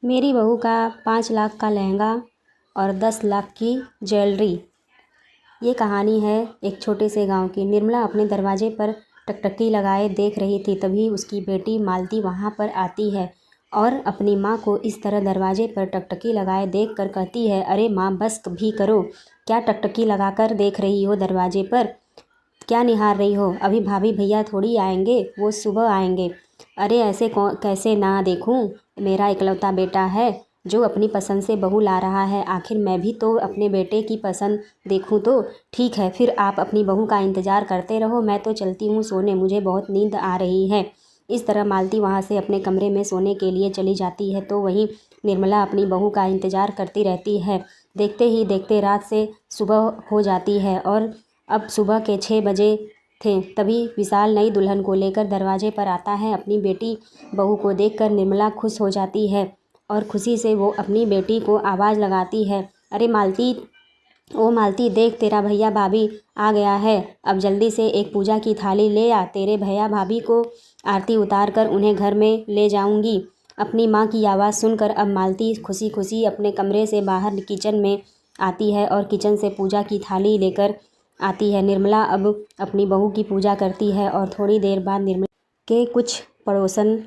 मेरी बहू का 5 लाख का लहंगा और 10 लाख की ज्वेलरी। ये कहानी है एक छोटे से गांव की। निर्मला अपने दरवाजे पर टकटकी लगाए देख रही थी, तभी उसकी बेटी मालती वहां पर आती है और अपनी माँ को इस तरह दरवाजे पर टकटकी लगाए देखकर कहती है, अरे माँ बस भी करो, क्या टकटकी लगाकर देख रही हो दरवाजे पर? क्या निहार रही हो? अभी भाभी भैया थोड़ी आएंगे, वो सुबह आएंगे। अरे ऐसे कैसे ना देखूं? मेरा इकलौता बेटा है जो अपनी पसंद से बहू ला रहा है, आखिर मैं भी तो अपने बेटे की पसंद देखूं तो। ठीक है, फिर आप अपनी बहू का इंतज़ार करते रहो, मैं तो चलती हूँ सोने, मुझे बहुत नींद आ रही है। इस तरह मालती वहाँ से अपने कमरे में सोने के लिए चली जाती है, तो वहीं निर्मला अपनी बहू का इंतज़ार करती रहती है। देखते ही देखते रात से सुबह हो जाती है और अब सुबह के 6 बजे थे, तभी विशाल नई दुल्हन को लेकर दरवाजे पर आता है। अपनी बेटी बहू को देखकर निर्मला खुश हो जाती है और खुशी से वो अपनी बेटी को आवाज़ लगाती है, अरे मालती, ओ मालती देख, तेरा भैया भाभी आ गया है, अब जल्दी से एक पूजा की थाली ले आ, तेरे भैया भाभी को आरती उतार कर उन्हें घर में ले जाऊंगी। अपनी माँ की आवाज़ सुनकर अब मालती खुशी खुशी अपने कमरे से बाहर किचन में आती है और किचन से पूजा की थाली लेकर आती है। निर्मला अब अपनी बहू की पूजा करती है और थोड़ी देर बाद निर्मला के कुछ पड़ोसन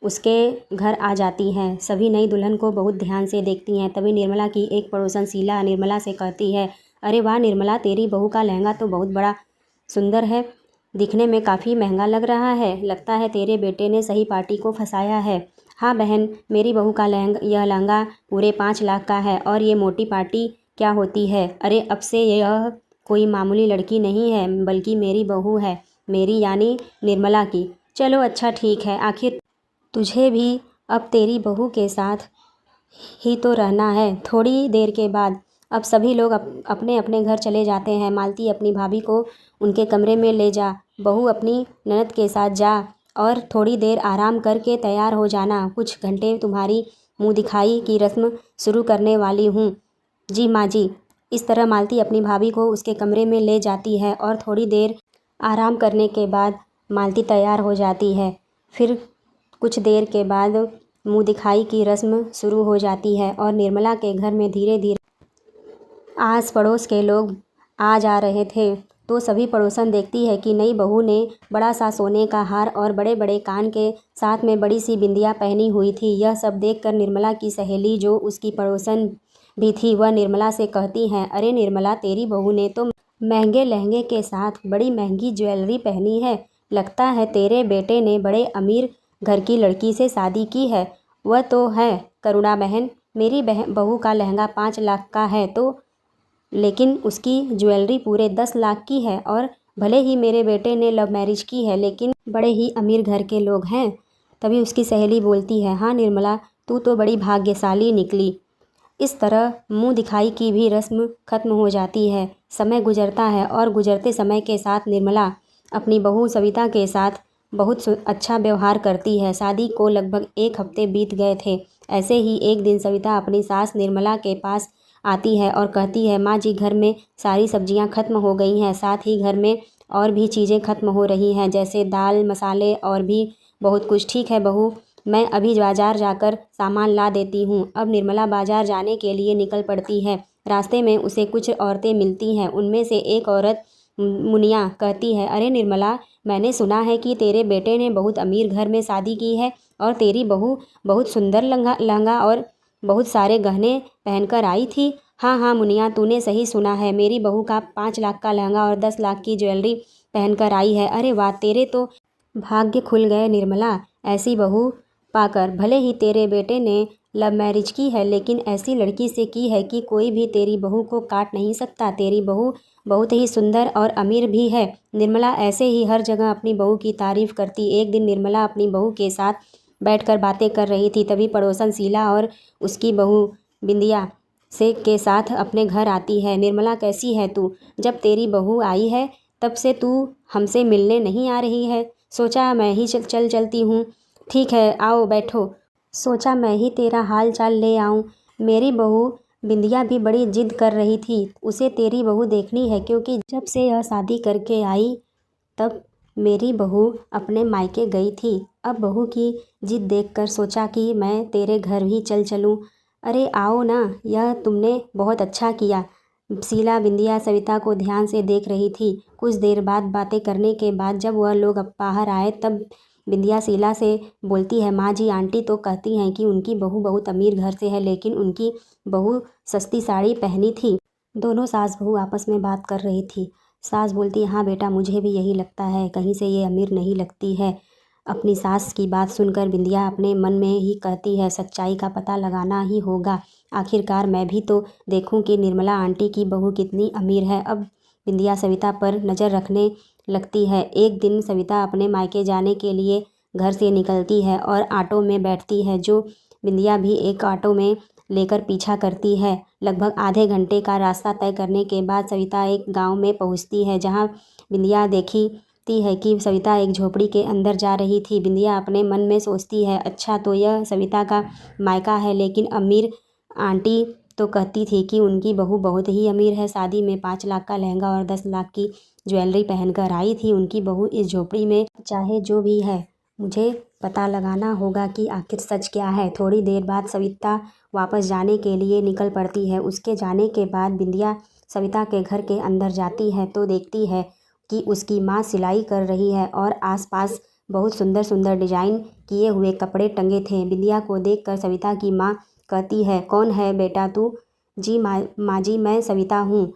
उसके घर आ जाती हैं। सभी नई दुल्हन को बहुत ध्यान से देखती हैं। तभी निर्मला की एक पड़ोसन शीला निर्मला से कहती है, अरे वाह निर्मला, तेरी बहू का लहंगा तो बहुत बड़ा सुंदर है, दिखने में काफ़ी महंगा लग रहा है, लगता है तेरे बेटे ने सही पार्टी को फंसाया है। हाँ बहन, मेरी बहू का यह लहंगा पूरे 5 लाख का है और ये मोटी पार्टी क्या होती है? अरे अब से यह कोई मामूली लड़की नहीं है, बल्कि मेरी बहू है, मेरी यानी निर्मला की। चलो अच्छा ठीक है, आखिर तुझे भी अब तेरी बहू के साथ ही तो रहना है। थोड़ी देर के बाद अब सभी लोग अपने अपने घर चले जाते हैं। मालती अपनी भाभी को उनके कमरे में ले जा, बहू अपनी ननद के साथ जा और थोड़ी देर आराम करके तैयार हो जाना, कुछ घंटे तुम्हारी मुँह दिखाई की रस्म शुरू करने वाली हूँ। जी माँ जी। इस तरह मालती अपनी भाभी को उसके कमरे में ले जाती है और थोड़ी देर आराम करने के बाद मालती तैयार हो जाती है। फिर कुछ देर के बाद मुँह दिखाई की रस्म शुरू हो जाती है और निर्मला के घर में धीरे धीरे आस पड़ोस के लोग आ जा रहे थे। तो सभी पड़ोसन देखती है कि नई बहू ने बड़ा सा सोने का हार और बड़े बड़े कान के साथ में बड़ी सी बिंदिया पहनी हुई थी। यह सब देखकर निर्मला की सहेली जो उसकी पड़ोसन भी थी, वह निर्मला से कहती हैं, अरे निर्मला, तेरी बहू ने तो महंगे लहंगे के साथ बड़ी महंगी ज्वेलरी पहनी है, लगता है तेरे बेटे ने बड़े अमीर घर की लड़की से शादी की है। वह तो है करुणा बहन, मेरी बहू का लहंगा 5 लाख का है तो, लेकिन उसकी ज्वेलरी पूरे 10 लाख की है और भले ही मेरे बेटे ने लव मैरिज की है, लेकिन बड़े ही अमीर घर के लोग हैं। तभी उसकी सहेली बोलती है, हाँ निर्मला, तू तो बड़ी भाग्यशाली निकली। इस तरह मुंह दिखाई की भी रस्म खत्म हो जाती है। समय गुजरता है और गुजरते समय के साथ निर्मला अपनी बहू सविता के साथ बहुत अच्छा व्यवहार करती है। शादी को लगभग 1 हफ्ते बीत गए थे। ऐसे ही एक दिन सविता अपनी सास निर्मला के पास आती है और कहती है, माँ जी, घर में सारी सब्जियां खत्म हो गई हैं, साथ ही घर में और भी चीज़ें खत्म हो रही हैं, जैसे दाल मसाले और भी बहुत कुछ। ठीक है बहू, मैं अभी बाज़ार जाकर सामान ला देती हूँ। अब निर्मला बाज़ार जाने के लिए निकल पड़ती है। रास्ते में उसे कुछ औरतें मिलती हैं। उनमें से एक औरत मुनिया कहती है, अरे निर्मला, मैंने सुना है कि तेरे बेटे ने बहुत अमीर घर में शादी की है और तेरी बहू बहुत सुंदर लहंगा और बहुत सारे गहने पहनकर आई थी। हाँ हाँ मुनिया, तूने सही सुना है, मेरी बहू का 5 लाख का लहंगा और 10 लाख की ज्वेलरी पहनकर आई है। अरे वाह, तेरे तो भाग्य खुल गए निर्मला, ऐसी बहू पाकर। भले ही तेरे बेटे ने लव मैरिज की है, लेकिन ऐसी लड़की से की है कि कोई भी तेरी बहू को काट नहीं सकता। तेरी बहू बहुत ही सुंदर और अमीर भी है। निर्मला ऐसे ही हर जगह अपनी बहू की तारीफ करती। एक दिन निर्मला अपनी बहू के साथ बैठकर बातें कर रही थी, तभी पड़ोसन शीला और उसकी बहू बिंदिया से के साथ अपने घर आती है। निर्मला, कैसी है तू? जब तेरी बहू आई है तब से तू हमसे मिलने नहीं आ रही है, सोचा मैं ही चलती हूँ। ठीक है, आओ बैठो। सोचा मैं ही तेरा हाल चाल ले आऊँ। मेरी बहू बिंदिया भी बड़ी जिद कर रही थी, उसे तेरी बहू देखनी है, क्योंकि जब से यह शादी करके आई तब मेरी बहू अपने मायके गई थी। अब बहू की जिद देखकर सोचा कि मैं तेरे घर ही चल चलूँ। अरे आओ ना, यह तुमने बहुत अच्छा किया। शीला बिंदिया सविता को ध्यान से देख रही थी। कुछ देर बाद बातें करने के बाद जब वह लोग अब बाहर आए तब बिंदिया शीला से बोलती है, माँ जी, आंटी तो कहती हैं कि उनकी बहू बहुत अमीर घर से है, लेकिन उनकी बहू सस्ती साड़ी पहनी थी। दोनों सास बहू आपस में बात कर रही थी। सास बोलती है, हाँ बेटा, मुझे भी यही लगता है, कहीं से ये अमीर नहीं लगती है। अपनी सास की बात सुनकर बिंदिया अपने मन में ही कहती है, सच्चाई का पता लगाना ही होगा। आखिरकार मैं भी तो देखूं कि निर्मला आंटी की बहू कितनी अमीर है। अब बिंदिया सविता पर नज़र रखने लगती है। एक दिन सविता अपने मायके जाने के लिए घर से निकलती है और ऑटो में बैठती है, जो बिंदिया भी एक ऑटो में लेकर पीछा करती है। लगभग आधे घंटे का रास्ता तय करने के बाद सविता एक गांव में पहुंचती है, जहां बिंदिया देखती है कि सविता एक झोपड़ी के अंदर जा रही थी। बिंदिया अपने मन में सोचती है, अच्छा तो यह सविता का मायका है, लेकिन अमीर आंटी तो कहती थी कि उनकी बहू बहुत ही अमीर है। शादी में 5 लाख का लहंगा और 10 लाख की ज्वेलरी पहनकर आई थी उनकी बहू इस झोपड़ी में। चाहे जो भी है, मुझे पता लगाना होगा कि आखिर सच क्या है। थोड़ी देर बाद सविता वापस जाने के लिए निकल पड़ती है। उसके जाने के बाद बिंदिया सविता के घर के अंदर जाती है तो देखती है कि उसकी माँ सिलाई कर रही है और आसपास बहुत सुंदर सुंदर डिजाइन किए हुए कपड़े टंगे थे। बिंदिया को देखकर सविता की माँ कहती है, कौन है बेटा तू? जी माँ जी, मैं सविता हूँ,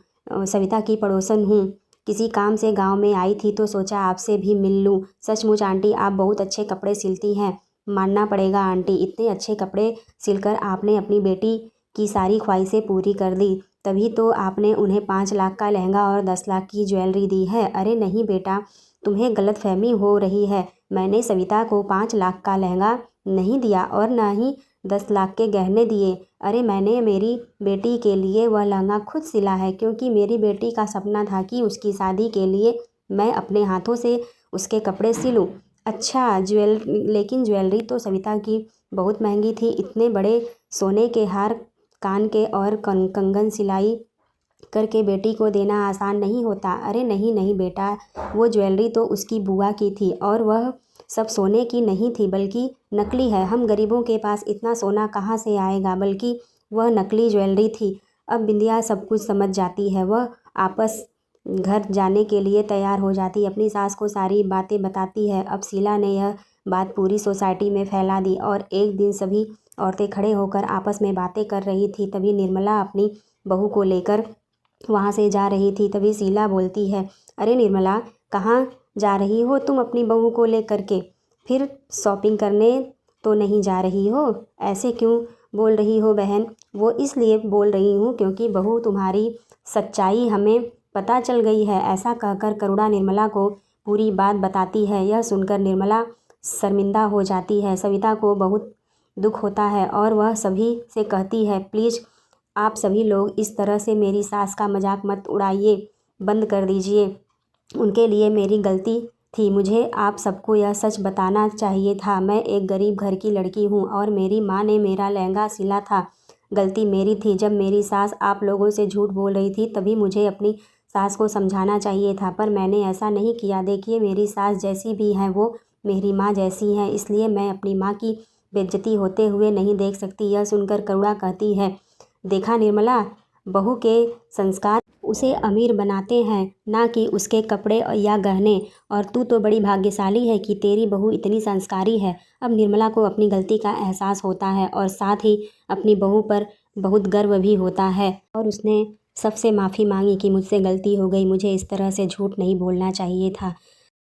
सविता की पड़ोसन हूँ। किसी काम से गांव में आई थी तो सोचा आपसे भी मिल लूँ। सचमुच आंटी, आप बहुत अच्छे कपड़े सिलती हैं। मानना पड़ेगा आंटी, इतने अच्छे कपड़े सिलकर आपने अपनी बेटी की सारी ख्वाहिशें पूरी कर दी। तभी तो आपने उन्हें 5 लाख का लहंगा और 10 लाख की ज्वेलरी दी है। अरे नहीं बेटा, तुम्हें गलतफहमी हो रही है। मैंने सविता को 5 लाख का लहंगा नहीं दिया और न ही 10 लाख के गहने दिए। अरे मैंने मेरी बेटी के लिए वह लहंगा खुद सिला है, क्योंकि मेरी बेटी का सपना था कि उसकी शादी के लिए मैं अपने हाथों से उसके कपड़े सिलूं। अच्छा, लेकिन ज्वेलरी तो सविता की बहुत महंगी थी। इतने बड़े सोने के हार, कान के और कंगन सिलाई करके बेटी को देना आसान नहीं होता। अरे नहीं नहीं बेटा, वो ज्वेलरी तो उसकी बुआ की थी और वह सब सोने की नहीं थी, बल्कि नकली है। हम गरीबों के पास इतना सोना कहाँ से आएगा, बल्कि वह नकली ज्वेलरी थी। अब बिंदिया सब कुछ समझ जाती है। वह आपस घर जाने के लिए तैयार हो जाती, अपनी सास को सारी बातें बताती है। अब शीला ने यह बात पूरी सोसाइटी में फैला दी और एक दिन सभी औरतें खड़े होकर आपस में बातें कर रही थी। तभी निर्मला अपनी बहू को लेकर वहाँ से जा रही थी। तभी शीला बोलती है, अरे निर्मला, कहाँ जा रही हो तुम अपनी बहू को लेकर के? फिर शॉपिंग करने तो नहीं जा रही हो? ऐसे क्यों बोल रही हो बहन? वो इसलिए बोल रही हूँ क्योंकि बहू तुम्हारी सच्चाई हमें पता चल गई है। ऐसा कहकर करुणा निर्मला को पूरी बात बताती है। यह सुनकर निर्मला शर्मिंदा हो जाती है। सविता को बहुत दुख होता है और वह सभी से कहती है, प्लीज़ आप सभी लोग इस तरह से मेरी सास का मजाक मत उड़ाइए, बंद कर दीजिए। उनके लिए मेरी गलती थी, मुझे आप सबको यह सच बताना चाहिए था। मैं एक गरीब घर की लड़की हूँ और मेरी माँ ने मेरा लहंगा सिला था। गलती मेरी थी। जब मेरी सास आप लोगों से झूठ बोल रही थी तभी मुझे अपनी सास को समझाना चाहिए था, पर मैंने ऐसा नहीं किया। देखिए, मेरी सास जैसी भी हैं वो मेरी माँ जैसी हैं, इसलिए मैं अपनी माँ की बेइज्जती होते हुए नहीं देख सकती। यह सुनकर करुणा कहती है, देखा निर्मला, बहू के संस्कार उसे अमीर बनाते हैं, ना कि उसके कपड़े या गहने। और तू तो बड़ी भाग्यशाली है कि तेरी बहू इतनी संस्कारी है। अब निर्मला को अपनी गलती का एहसास होता है और साथ ही अपनी बहू पर बहुत गर्व भी होता है और उसने सबसे माफ़ी मांगी कि मुझसे गलती हो गई, मुझे इस तरह से झूठ नहीं बोलना चाहिए था।